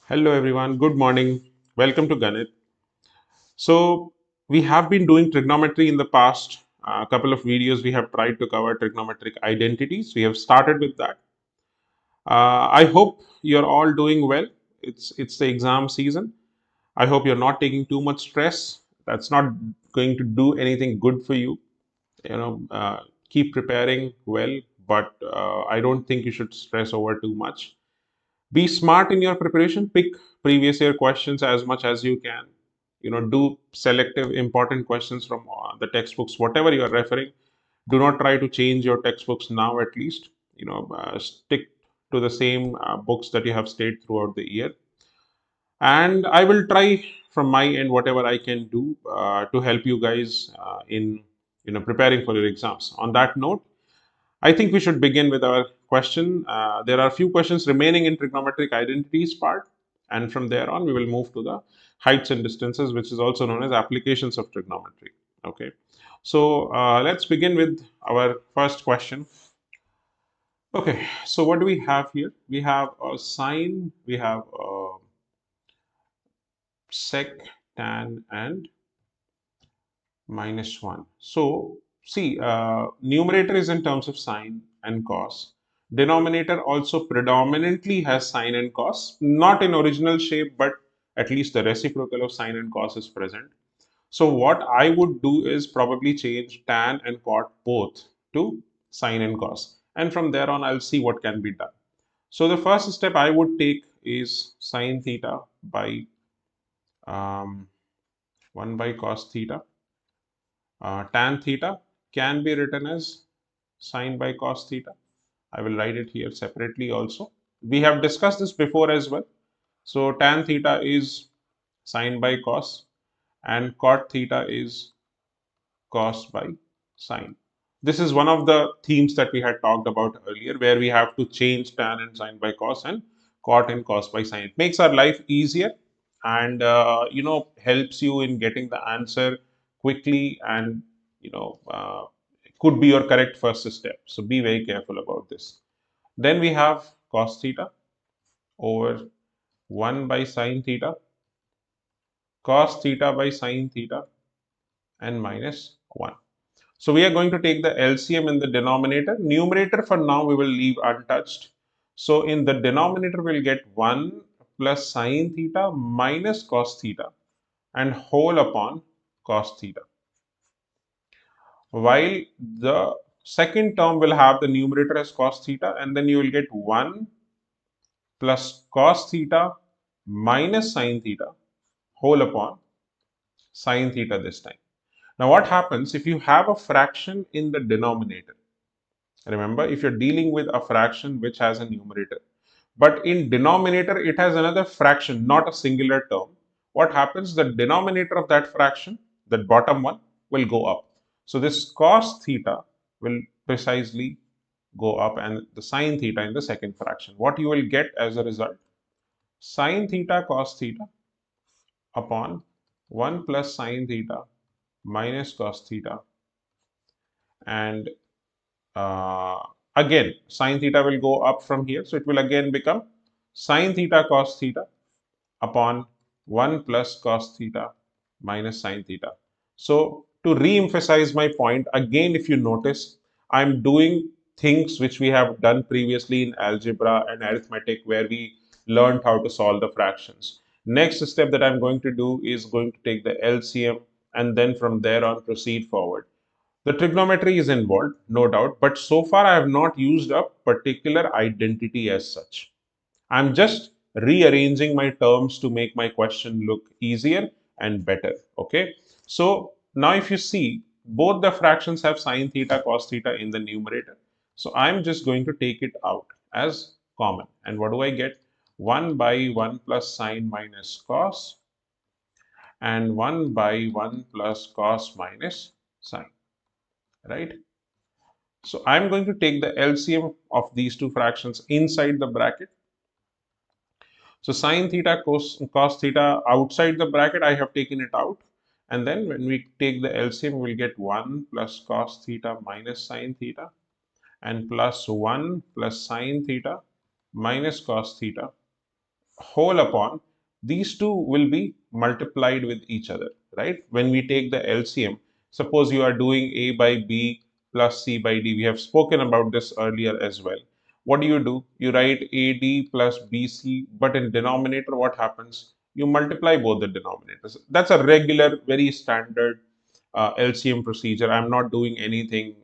Hello everyone, good morning. Welcome to Ganit. So, we have been doing trigonometry in the past couple of videos. We have tried to cover trigonometric identities. We have started with that. I hope you're all doing well. It's the exam season. I hope you're not taking too much stress. That's not going to do anything good for you. You know, keep preparing well, but I don't think you should stress over too much. Be smart in your preparation. Pick previous year questions as much as you can. Do selective important questions from the textbooks, whatever you are referring. Do not try to change your textbooks now. At least stick to the same books that you have stayed throughout the year. And I will try from my end whatever I can do to help you guys in preparing for your exams. On that note, I think we should begin with our question. There are a few questions remaining in trigonometric identities part, and from there on, we will move to the heights and distances, which is also known as applications of trigonometry. Okay, so let's begin with our first question. Okay, so what do we have here? We have a sine, we have a sec, tan, and minus 1. So, see, numerator is in terms of sine and cos. Denominator also predominantly has sine and cos, not in original shape, but at least the reciprocal of sine and cos is present. So, what I would do is probably change tan and cot both to sine and cos. And from there on, I'll see what can be done. So, the first step I would take is sine theta by um, 1 by cos theta. Tan theta can be written as sine by cos theta. I will write it here separately also. We have discussed this before as well. So tan theta is sine by cos and cot theta is cos by sine. This is one of the themes that we had talked about earlier, where we have to change tan and sine by cos and cot and cos by sine. It makes our life easier and helps you in getting the answer quickly, and it could be your correct first step. So be very careful about this. Then we have cos theta over 1 by sine theta, cos theta by sine theta, and minus 1. So we are going to take the LCM in the denominator. Numerator for now we will leave untouched. So in the denominator we'll get 1 plus sine theta minus cos theta and whole upon cos theta. While the second term will have the numerator as cos theta, and then you will get 1 plus cos theta minus sine theta whole upon sine theta this time. Now what happens if you have a fraction in the denominator? Remember, if you're dealing with a fraction which has a numerator, but in denominator it has another fraction, not a singular term, what happens? The denominator of that fraction, that bottom one, will go up. So this cos theta will precisely go up, and the sine theta in the second fraction. What you will get as a result? Sine theta cos theta upon 1 plus sine theta minus cos theta, and uh, again sine theta will go up from here, so it will again become sine theta cos theta upon 1 plus cos theta minus sine theta. So to re-emphasize my point again, if you notice, I'm doing things which we have done previously in algebra and arithmetic, where we learned how to solve the fractions. Next step that I'm going to do is going to take the LCM, and then from there on proceed forward. The trigonometry is involved, no doubt, but so far I have not used a particular identity as such. I'm just rearranging my terms to make my question look easier and better. Okay. So now if you see, both the fractions have sine theta cos theta in the numerator. So I'm just going to take it out as common. And what do I get? 1 by 1 plus sine minus cos and 1 by 1 plus cos minus sine. Right? So I'm going to take the LCM of these two fractions inside the bracket. So sine theta cos theta outside the bracket, I have taken it out. And then when we take the LCM, we'll get 1 plus cos theta minus sine theta and plus 1 plus sine theta minus cos theta whole upon these two will be multiplied with each other, right? When we take the LCM, suppose you are doing A by B plus C by D. We have spoken about this earlier as well. What do? You write AD plus BC, but in denominator, what happens? You multiply both the denominators. That's a regular, very standard LCM procedure. I'm not doing anything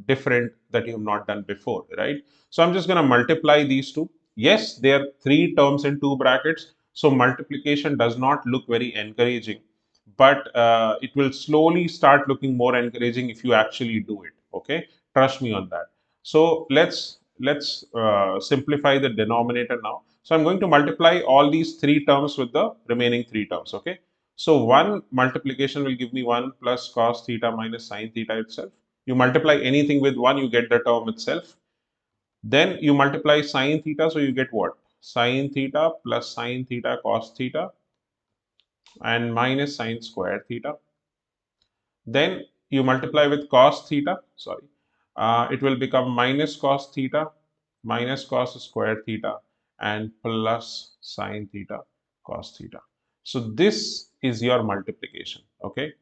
different that you have not done before, right? So I'm just going to multiply these two. Yes, there are three terms in two brackets, so multiplication does not look very encouraging, but it will slowly start looking more encouraging if you actually do it. Okay, trust me on that. So let's simplify the denominator now. So I'm going to multiply all these three terms with the remaining three terms. Okay, so one multiplication will give me 1 plus cos theta minus sin theta itself. You multiply anything with 1, you get the term itself. Then you multiply sine theta, so you get what? Sine theta plus sine theta cos theta and minus sine square theta. Then you multiply with cos theta, sorry, it will become minus cos theta minus cos square theta and plus sine theta cos theta. So this is your multiplication, okay?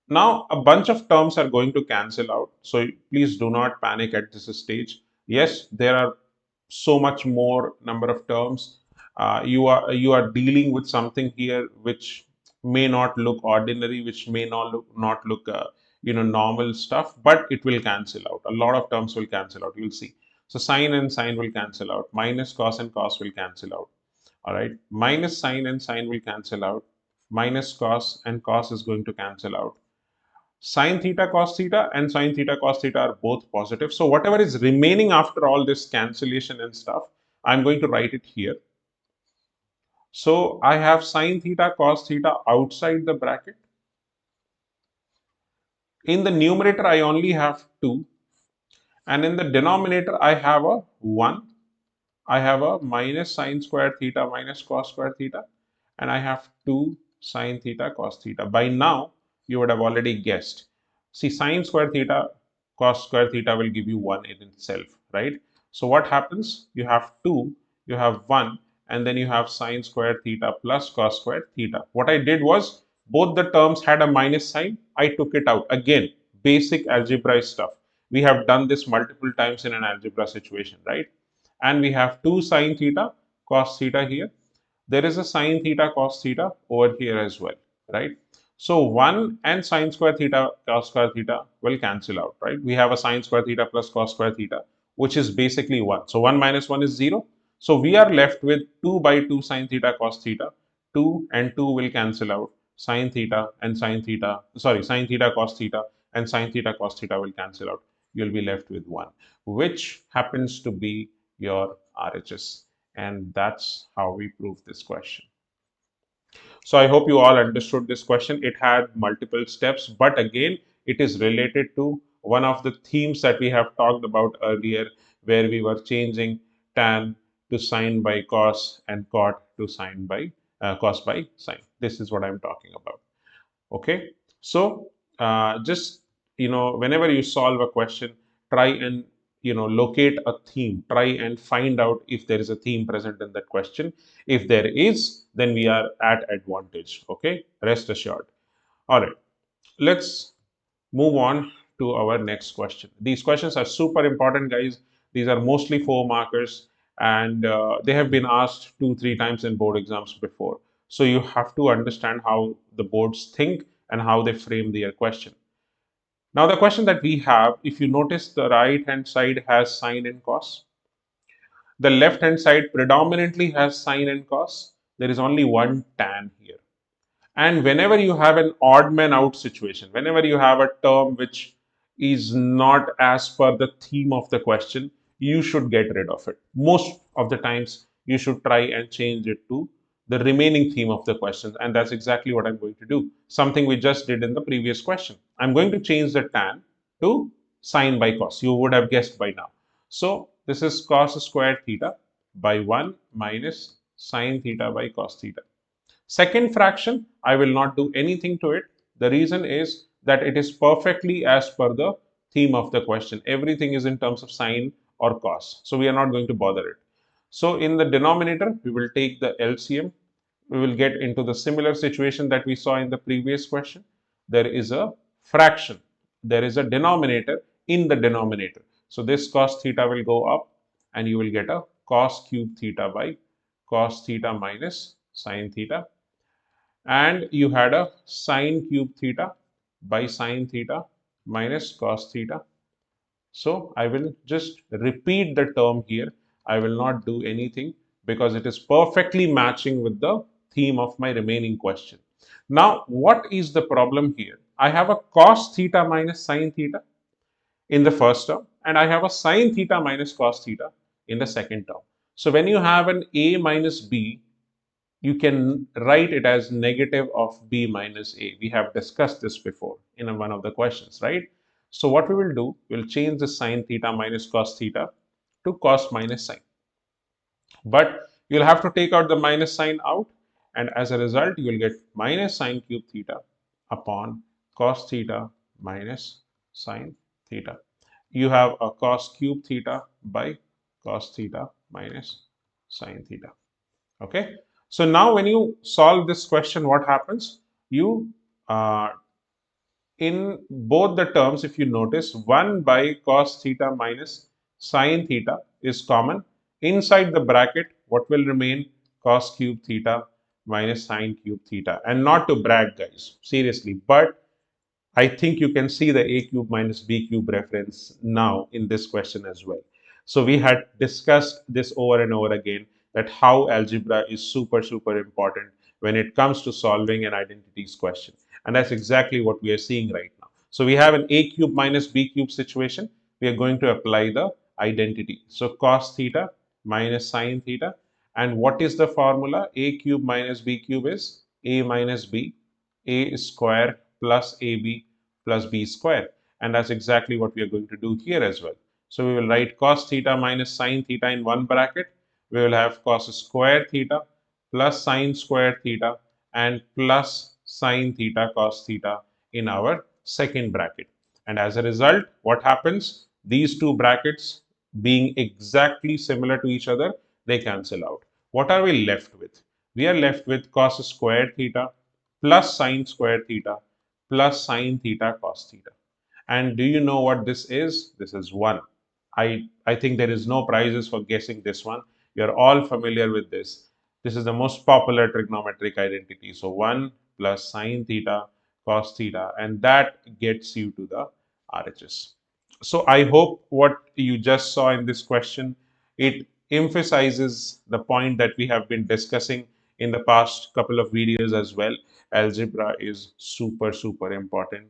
Now, a bunch of terms are going to cancel out. So please do not panic at this stage. Yes, there are so much more number of terms. You are dealing with something here which may not look ordinary, which may not look normal stuff, but it will cancel out. A lot of terms will cancel out. You'll see. So sine and sine will cancel out. Minus cos and cos will cancel out. All right. Minus sine and sine will cancel out. Minus cos and cos is going to cancel out. Sine theta cos theta and sine theta cos theta are both positive. So whatever is remaining after all this cancellation and stuff, I'm going to write it here. So I have sine theta cos theta outside the bracket. In the numerator, I only have 2. And in the denominator, I have a 1. I have a minus sine square theta minus cos square theta. And I have 2 sine theta cos theta. By now, you would have already guessed. See, sine square theta cos square theta will give you 1 in itself, right? So what happens? You have 2, you have 1, and then you have sine square theta plus cos square theta. What I did was, both the terms had a minus sign. I took it out. Again, basic algebra stuff. We have done this multiple times in an algebra situation, right? And we have 2 sine theta cos theta here. There is a sine theta cos theta over here as well, right? So 1 and sine square theta cos square theta will cancel out, right? We have a sine square theta plus cos square theta, which is basically 1. So 1 minus 1 is 0. So we are left with 2 by 2 sine theta cos theta. 2 and 2 will cancel out. Sine theta and sine theta, sorry, sine theta cos theta and sine theta cos theta will cancel out. You'll be left with 1, which happens to be your RHS. And that's how we prove this question. So I hope you all understood this question. It had multiple steps, but again, it is related to one of the themes that we have talked about earlier, where we were changing tan to sine by cos and cot to sine by cos by sine. This is what I'm talking about. Okay, so just whenever you solve a question, try and locate a theme. Try and find out if there is a theme present in that question. If there is, then we are at advantage. Okay, rest assured. All right, let's move on to our next question. These questions are super important, guys. These are mostly 4 markers, and they have been asked 2-3 times in board exams before. So you have to understand how the boards think and how they frame their question. Now, the question that we have, if you notice, the right hand side has sine and cos. The left hand side predominantly has sine and cos. There is only one tan here. And whenever you have an odd man out situation, whenever you have a term which is not as per the theme of the question, you should get rid of it. Most of the times, you should try and change it to the remaining theme of the question. And that's exactly what I'm going to do. Something we just did in the previous question. I'm going to change the tan to sine by cos. You would have guessed by now. So this is cos squared theta by 1 minus sine theta by cos theta. Second fraction, I will not do anything to it. The reason is that it is perfectly as per the theme of the question. Everything is in terms of sine or cos. So we are not going to bother it. So in the denominator, we will take the LCM. We will get into the similar situation that we saw in the previous question. There is a fraction. There is a denominator in the denominator. So this cos theta will go up and you will get a cos cube theta by cos theta minus sin theta. And you had a sine cube theta by sine theta minus cos theta. So I will just repeat the term here. I will not do anything because it is perfectly matching with the theme of my remaining question. Now, what is the problem here? I have a cos theta minus sine theta in the first term, and I have a sine theta minus cos theta in the second term. So when you have an a minus b, you can write it as negative of b minus a. We have discussed this before in one of the questions, right? So what we will do, we'll change the sine theta minus cos theta to cos minus sine. But you'll have to take out the minus sign out, and as a result, you will get minus sine cube theta upon cos theta minus sine theta. You have a cos cube theta by cos theta minus sine theta. Okay. So now when you solve this question, what happens? You in both the terms, if you notice, 1 by cos theta minus sine theta is common. Inside the bracket, what will remain? Cos cube theta minus sine cube theta. And not to brag, guys, seriously, but I think you can see the a cube minus b cube reference now in this question as well. So we had discussed this over and over again, that how algebra is super, super important when it comes to solving an identities question. And that's exactly what we are seeing right now. So we have an a cube minus b cube situation. We are going to apply the identity. So cos theta minus sine theta. And what is the formula? A cube minus b cube is a minus b, a square plus ab plus b square. And that's exactly what we are going to do here as well. So we will write cos theta minus sine theta in one bracket. We will have cos square theta plus sine square theta and plus sine theta cos theta in our second bracket. And as a result, what happens? These two brackets being exactly similar to each other, they cancel out. What are we left with? We are left with cos square theta plus sine square theta plus sine theta cos theta. And do you know what this is? This is 1. I think there is no prizes for guessing this one. You're all familiar with this. This is the most popular trigonometric identity. So 1 plus sine theta cos theta, and that gets you to the RHS. So I hope what you just saw in this question, it emphasizes the point that we have been discussing in the past couple of videos as well. Algebra is super, super important.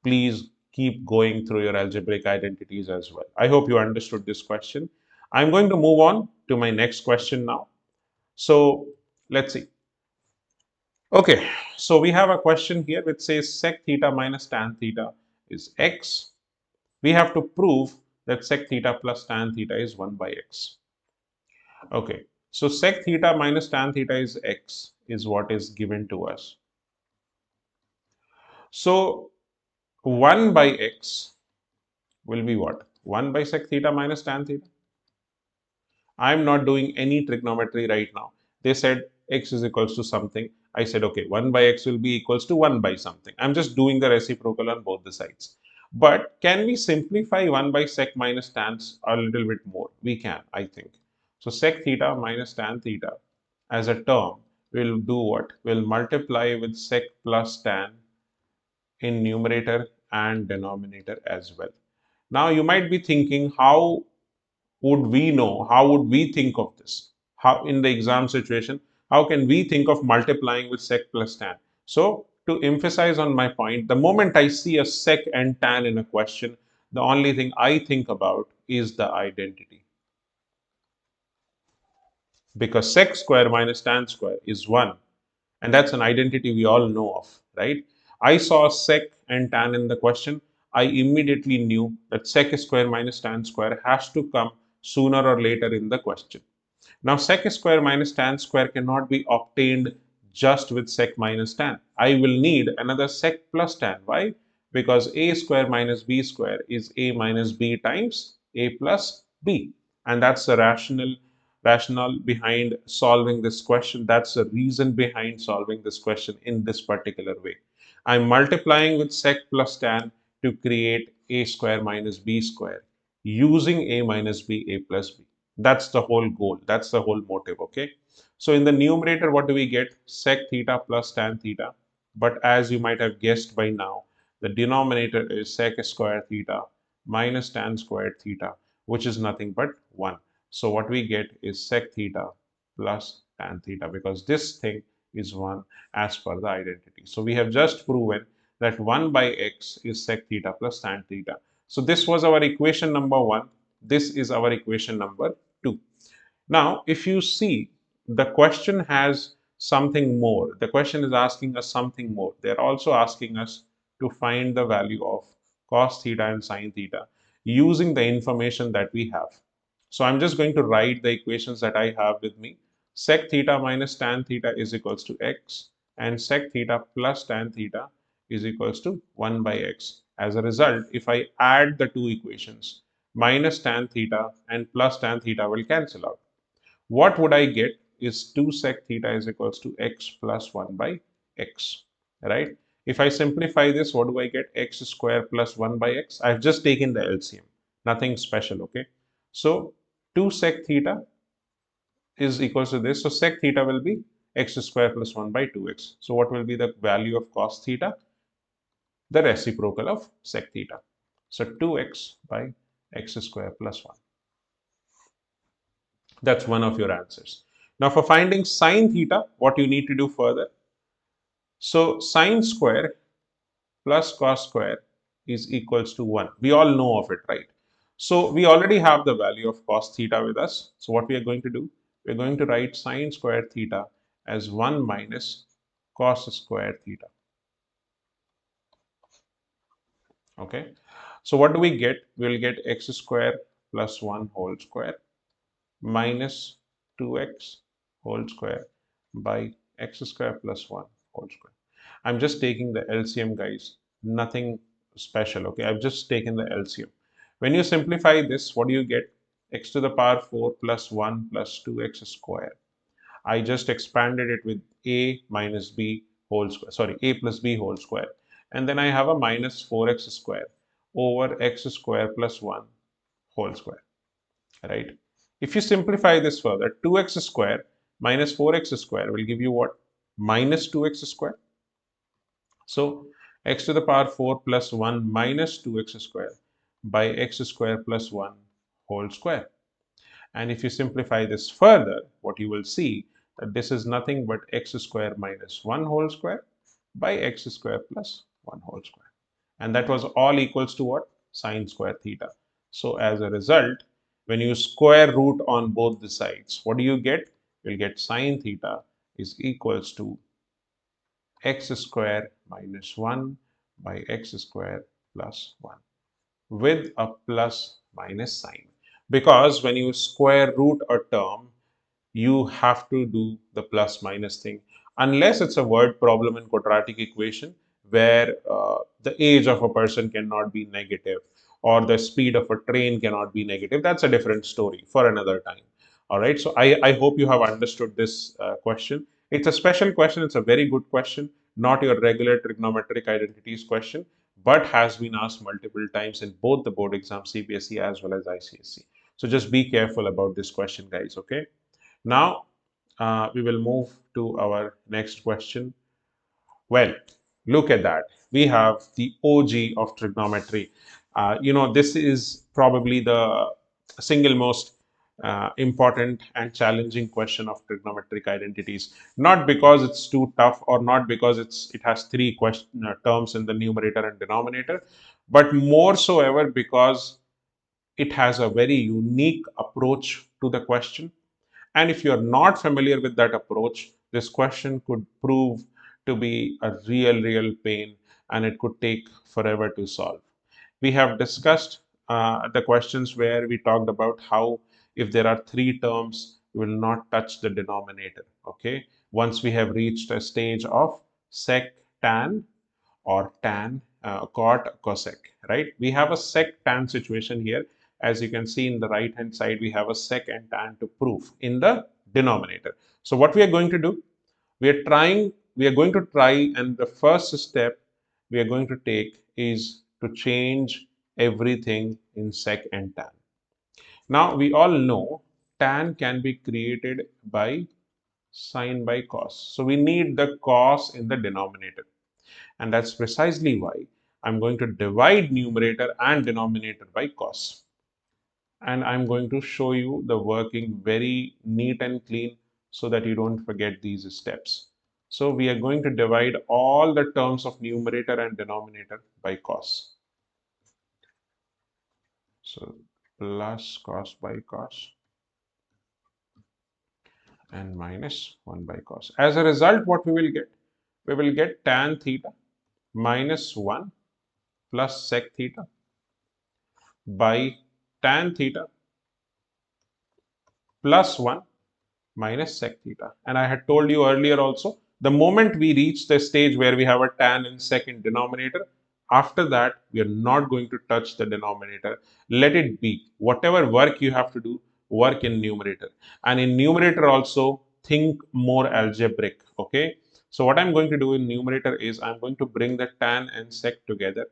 Please keep going through your algebraic identities as well. I hope you understood this question. I'm going to move on to my next question now. So let's see. Okay, so we have a question here which says sec theta minus tan theta is x. We have to prove that sec theta plus tan theta is 1 by x. Okay, so sec theta minus tan theta is x is what is given to us. So 1 by x will be what? 1 by sec theta minus tan theta. I'm not doing any trigonometry right now. They said x is equals to something. I said, okay, 1 by x will be equals to 1 by something. I'm just doing the reciprocal on both the sides. But can we simplify 1 by sec minus tan a little bit more? We can, I think. So sec theta minus tan theta as a term will do what? Will multiply with sec plus tan in numerator and denominator as well. Now you might be thinking, how would we know? How would we think of this? How in the exam situation, how can we think of multiplying with sec plus tan? So to emphasize on my point, the moment I see a sec and tan in a question, the only thing I think about is the identity. Because sec square minus tan square is 1. And that's an identity we all know of, right? I saw sec and tan in the question. I immediately knew that sec square minus tan square has to come sooner or later in the question. Now, sec square minus tan square cannot be obtained just with sec minus tan. I will need another sec plus tan. Why? Because a square minus b square is a minus b times a plus b. And that's the rational rationale behind solving this question. That's the reason behind solving this question in this particular way. I'm multiplying with sec plus tan to create a square minus b square using a minus b, a plus b. That's the whole goal. That's the whole motive. Okay. So in the numerator, what do we get? Sec theta plus tan theta. But as you might have guessed by now, the denominator is sec square theta minus tan squared theta, which is nothing but 1. So what we get is sec theta plus tan theta, because this thing is 1 as per the identity. So we have just proven that 1 by x is sec theta plus tan theta. So this was our equation number 1. This is our equation number 2. Now, if you see, the question has something more. The question is asking us something more. They're also asking us to find the value of cos theta and sin theta using the information that we have. So I'm just going to write the equations that I have with me. Sec theta minus tan theta is equals to x, and sec theta plus tan theta is equals to 1 by x. As a result, if I add the two equations, minus tan theta and plus tan theta will cancel out. What would I get is 2 sec theta is equals to x plus 1 by x, right? If I simplify this, what do I get? X square plus 1 by x. I've just taken the LCM, nothing special, okay? So 2 sec theta is equals to this. So sec theta will be x square plus 1 by 2x. So what will be the value of cos theta? The reciprocal of sec theta. So 2x by x square plus 1. That's one of your answers. Now for finding sine theta, what you need to do further? So sine square plus cos square is equals to 1. We all know of it, right? So we already have the value of cos theta with us. So what we are going to do? We're going to write sine square theta as 1 minus cos square theta. Okay. So what do we get? We'll get x square plus 1 whole square minus 2x whole square by x square plus 1 whole square. I'm just taking the LCM, guys, nothing special, okay? I've just taken the LCM. When you simplify this, what do you get? X to the power 4 plus 1 plus 2x square. I just expanded it with a minus b whole square, sorry, a plus b whole square. And then I have a minus 4x square over x square plus 1 whole square, right? If you simplify this further, 2x square minus 4x square will give you what? Minus 2x square. So x to the power 4 plus 1 minus 2x square by x square plus 1 whole square. And if you simplify this further, what you will see that this is nothing but x square minus 1 whole square by x square plus 1 whole square. And that was all equals to what? Sine square theta. So as a result, when you square root on both the sides, what do you get? You'll get sine theta is equals to x square minus 1 by x square plus 1 with a plus minus sign. Because when you square root a term, you have to do the plus minus thing, unless it's a word problem in quadratic equation where the age of a person cannot be negative or the speed of a train cannot be negative. That's a different story for another time. All right, so I hope you have understood this question. It's a special question. It's a very good question, not your regular trigonometric identities question, but has been asked multiple times in both the board exams, CBSE as well as ICSE. So just be careful about this question, guys, okay? Now, we will move to our next question. Well, look at that. We have the OG of trigonometry. This is probably the single most important and challenging question of trigonometric identities. Not because it's too tough or not because it has three terms in the numerator and denominator, but more so ever because it has a very unique approach to the question. And if you're not familiar with that approach, this question could prove to be a real pain and it could take forever to solve. We have discussed the questions where we talked about how if there are three terms, we will not touch the denominator. Okay. Once we have reached a stage of sec, tan, or tan, cot, cosec, right? We have a sec tan situation here As you can see in the right hand side, we have a sec and tan to prove in the denominator. So what we are going to do, we are going to try, and the first step we are going to take is to change everything in sec and tan. Now we all know tan can be created by sine by cos. So we need the cos in the denominator. And that's precisely why I'm going to divide numerator and denominator by cos. And I'm going to show you the working very neat and clean so that you don't forget these steps. So we are going to divide all the terms of numerator and denominator by cos. So plus cos by cos and minus 1 by cos. As a result, what we will get? We will get tan theta minus 1 plus sec theta by tan theta plus 1 minus sec theta. And I had told you earlier also, the moment we reach the stage where we have a tan and sec in denominator, after that, we are not going to touch the denominator. Let it be. Whatever work you have to do, work in numerator. And in numerator also, think more algebraic, okay? So what I'm going to do in numerator is I'm going to bring the tan and sec together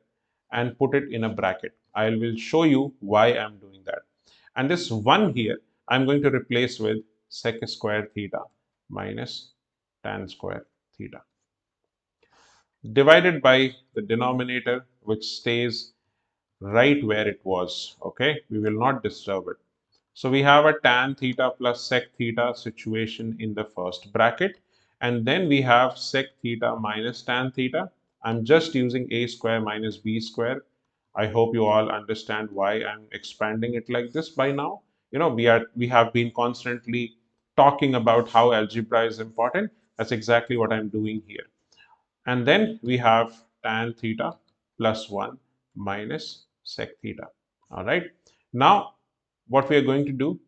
and put it in a bracket. I will show you why I'm doing that. And this 1 here, I'm going to replace with sec square theta minus tan square theta divided by the denominator, which stays right where it was. Okay, we will not disturb it. So we have a tan theta plus sec theta situation in the first bracket, and then we have sec theta minus tan theta. I'm just using a square minus b square. I hope you all understand why I'm expanding it like this by now. You know, we have been constantly talking about how algebra is important. That's exactly what I'm doing here. And then we have tan theta plus 1 minus sec theta. All right. Now, what we are going to do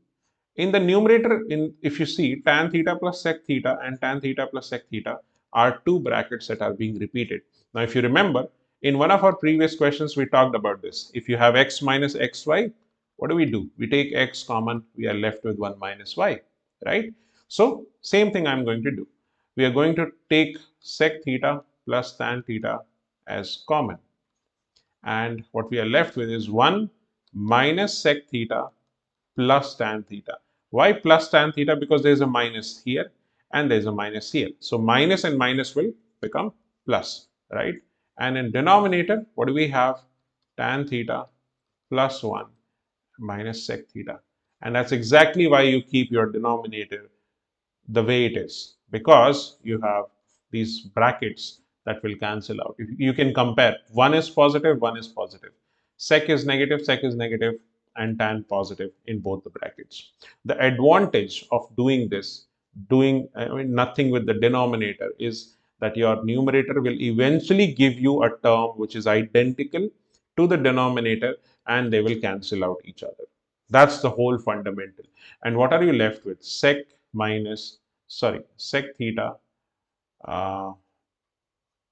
in the numerator, if you see, tan theta plus sec theta and tan theta plus sec theta are two brackets that are being repeated. Now, if you remember, in one of our previous questions, we talked about this. If you have x minus xy, what do? We take x common, we are left with 1 minus y, right? So, same thing I'm going to do. We are going to take sec theta plus tan theta as common. And what we are left with is 1 minus sec theta plus tan theta. Why plus tan theta? Because there is a minus here and there is a minus here. So minus and minus will become plus, right? And in denominator, what do we have? Tan theta plus 1 minus sec theta. And that's exactly why you keep your denominator the way it is, because you have these brackets that will cancel out. You can compare, one is positive, one is positive. Sec is negative, and tan positive in both the brackets. The advantage of doing this, nothing with the denominator, is that your numerator will eventually give you a term which is identical to the denominator, and they will cancel out each other. That's the whole fundamental. And what are you left with? Sec theta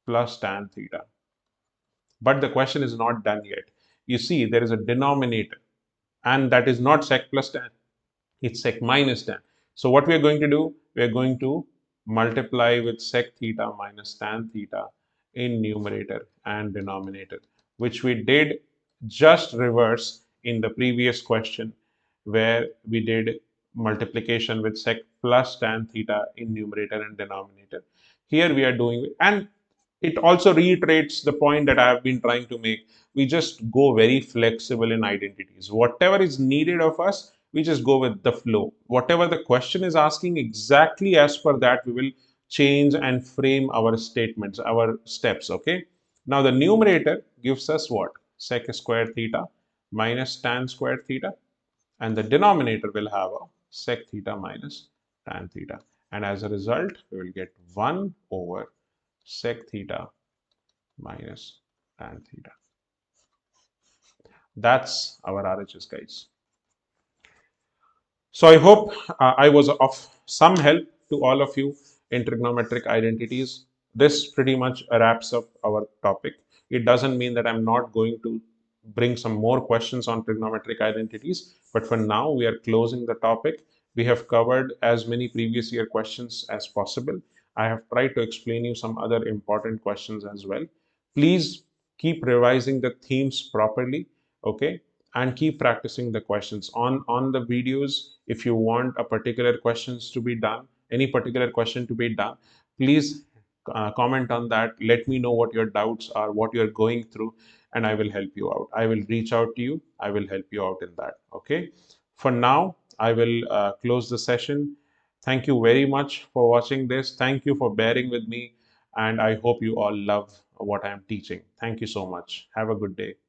plus tan theta. But the question is not done yet. You see, there is a denominator, and that is not sec plus tan, it's sec minus tan. So what we are going to do, we are going to multiply with sec theta minus tan theta in numerator and denominator, which we did just reverse in the previous question, where we did multiplication with sec plus tan theta in numerator and denominator. Here we are doing, and it also reiterates the point that I have been trying to make. We just go very flexible in identities. Whatever is needed of us, we just go with the flow. Whatever the question is asking, exactly as per that, we will change and frame our statements, our steps. Okay. Now the numerator gives us what? Sec square theta minus tan square theta, and the denominator will have a sec theta minus tan theta. And as a result, we will get 1 over sec theta minus tan theta. That's our RHS, guys. So I hope I was of some help to all of you in trigonometric identities. This pretty much wraps up our topic. It doesn't mean that I'm not going to bring some more questions on trigonometric identities. But for now, we are closing the topic. We have covered as many previous year questions as possible. I have tried to explain you some other important questions as well. Please keep revising the themes properly, okay? And keep practicing the questions on the videos. If you want a particular questions to be done, any particular question to be done, please comment on that. Let me know what your doubts are, what you're going through, and I will help you out. I will reach out to you. I will help you out in that. Okay. For now, I will close the session. Thank you very much for watching this. Thank you for bearing with me. And I hope you all love what I am teaching. Thank you so much. Have a good day.